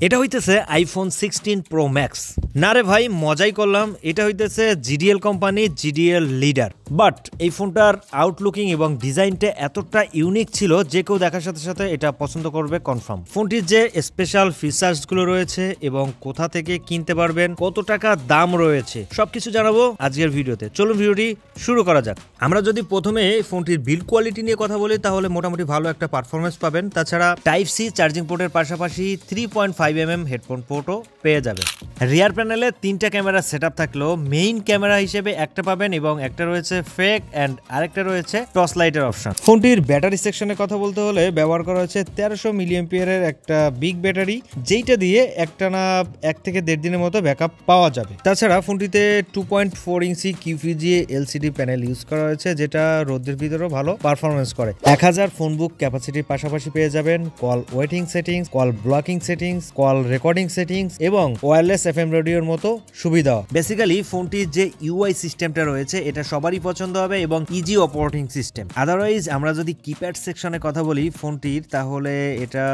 এটা হইতেছে iPhone 16 pro max. না রে ভাই, মজাই করলাম। এটা হইতেছে GDL company, GDL leader. But এই ফোনটার আউটলুকিং এবং ডিজাইনটা এতটা ইউনিক ছিল যে কেউ দেখার সাথে সাথে এটা পছন্দ করবে কনফার্ম। ফোনটির যে স্পেশাল ফিচার্সগুলো রয়েছে এবং কোথা থেকে কিনতে পারবেন, কত টাকা দাম রয়েছে, সবকিছু জানাবো আজকের ভিডিওতে। চলুন ভিডিওটি শুরু করা যাক। আমরা যদি প্রথমে ফোনটির বিল্ড কোয়ালিটি নিয়ে কথা বলি তাহলে মোটামুটি ভালো একটা পারফরমেন্স পাবেন। তাছাড়া টাইপ সি চার্জিং পোর্টের পাশাপাশি 3.5mm হেডফোন পোর্টও পেয়ে যাবেন। রিয়ার প্যানেলে 3টা ক্যামেরা সেটআপ থাকলেও মেইন ক্যামেরা হিসেবে একটা পাবেন এবং একটা রয়েছে ফেক অ্যান্ড আরেকটা রয়েছে টর্চ লাইটের অপশন। ফোনটির ব্যাটারি সেকশনের কথা বলতে হলে ব্যবহার করা হয়েছে 1300 মিলিঅ্যাম্পিয়ারের একটা বিগ ব্যাটারি, যেইটা দিয়ে একটানা 1 থেকে 1.5 দিনের মতো ব্যাকআপ পাওয়া যাবে। তাছাড়া ফোনটিতে 2.4 ইঞ্চি কিউভিজিএ এলসিডি প্যানেল ইউজ করা হয়েছে, যেটা রোদের ভিতরেও ভালো পারফরমেন্স করে। 1000 ফোন বুক ক্যাপাসিটির পাশাপাশি পেয়ে যাবেন call waiting settings, call blocking settings, call recording settings এবং ওয়্যারলেস এফএম রেডিওর মতো সুবিধা। বেসিক্যালি ফোনটির যে ইউআই সিস্টেমটা রয়েছে এটা সবারই পছন্দ হবে এবং ইজি অপারেটিং সিস্টেম। আদারওয়াইজ আমরা যদি কিপ্যাড সেকশনে কথা বলি ফোনটির, তাহলে এটা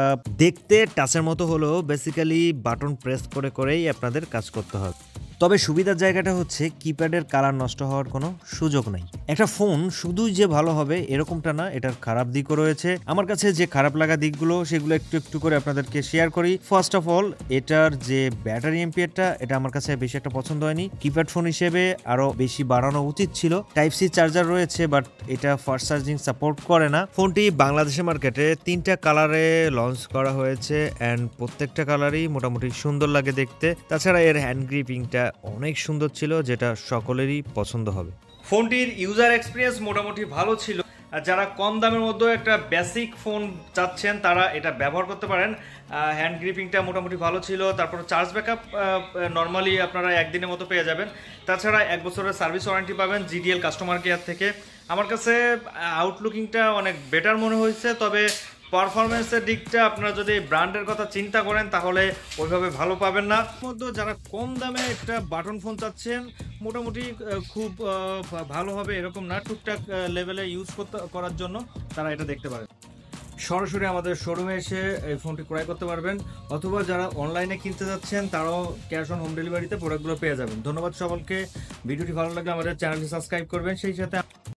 দেখতে টাচের মতো হলেও বেসিক্যালি বাটন প্রেস করে করেই আপনাদের কাজ করতে হবে। তবে সুবিধার জায়গাটা হচ্ছে কিপ্যাডের কালার নষ্ট হওয়ার কোনো সুযোগ নাই। একটা ফোন শুধুই যে ভালো হবে এরকমটা না, এটার খারাপ দিকও রয়েছে। আমার কাছে যে খারাপ লাগা দিকগুলো সেগুলো একটু একটু করে আপনাদেরকে শেয়ার করি। ফার্স্ট অফ অল, এটার যে ব্যাটারি এমপিআরটা এটা আমার কাছে বেশি একটা পছন্দ হয়নি। কিপ্যাড ফোন হিসেবে আরো বেশি বাড়ানো উচিত ছিল। টাইপ সি চার্জার রয়েছে বাট এটা ফাস্ট চার্জিং সাপোর্ট করে না। ফোনটি বাংলাদেশের মার্কেটে 3টা কালারে লঞ্চ করা হয়েছে অ্যান্ড প্রত্যেকটা কালারই মোটামুটি সুন্দর লাগে দেখতে। তাছাড়া এর হ্যান্ড গ্রিপিংটা অনেক সুন্দর ছিল, যেটা সকলেরই পছন্দ হবে। ফোনটির ইউজার এক্সপিরিয়েন্স মোটামুটি ভালো ছিল। যারা কম দামের মধ্যে একটা বেসিক ফোন চাচ্ছেন তারা এটা ব্যবহার করতে পারেন। হ্যান্ড গ্রিপিংটা মোটামুটি ভালো ছিল। তারপর চার্জ ব্যাকআপ নর্মালি আপনারা একদিনের মতো পেয়ে যাবেন। তাছাড়া 1 বছরের সার্ভিস ওয়ারেন্টি পাবেন জিডিএল কাস্টমার কেয়ার থেকে। আমার কাছে আউটলুকিংটা অনেক বেটার মনে হয়েছে, তবে পারফরমেন্সের দিকটা আপনারা যদি ব্র্যান্ডের কথা চিন্তা করেন তাহলে ওইভাবে ভালো পাবেন না। মধ্যে যারা কম দামে একটা বাটন ফোন চাচ্ছেন মোটামুটি খুব ভালো হবে এরকম না, টুকটাক লেভেলে ইউজ করার জন্য তারা এটা দেখতে পারেন। সরাসরি আমাদের শোরুমে এসে এই ফোনটি ক্রয় করতে পারবেন, অথবা যারা অনলাইনে কিনতে যাচ্ছেন তারাও ক্যাশ অন হোম ডেলিভারিতে প্রোডাক্টগুলো পেয়ে যাবেন। ধন্যবাদ সকলকে। ভিডিওটি ভালো লাগলে আমাদের চ্যানেলটি সাবস্ক্রাইব করবেন, সেই সাথে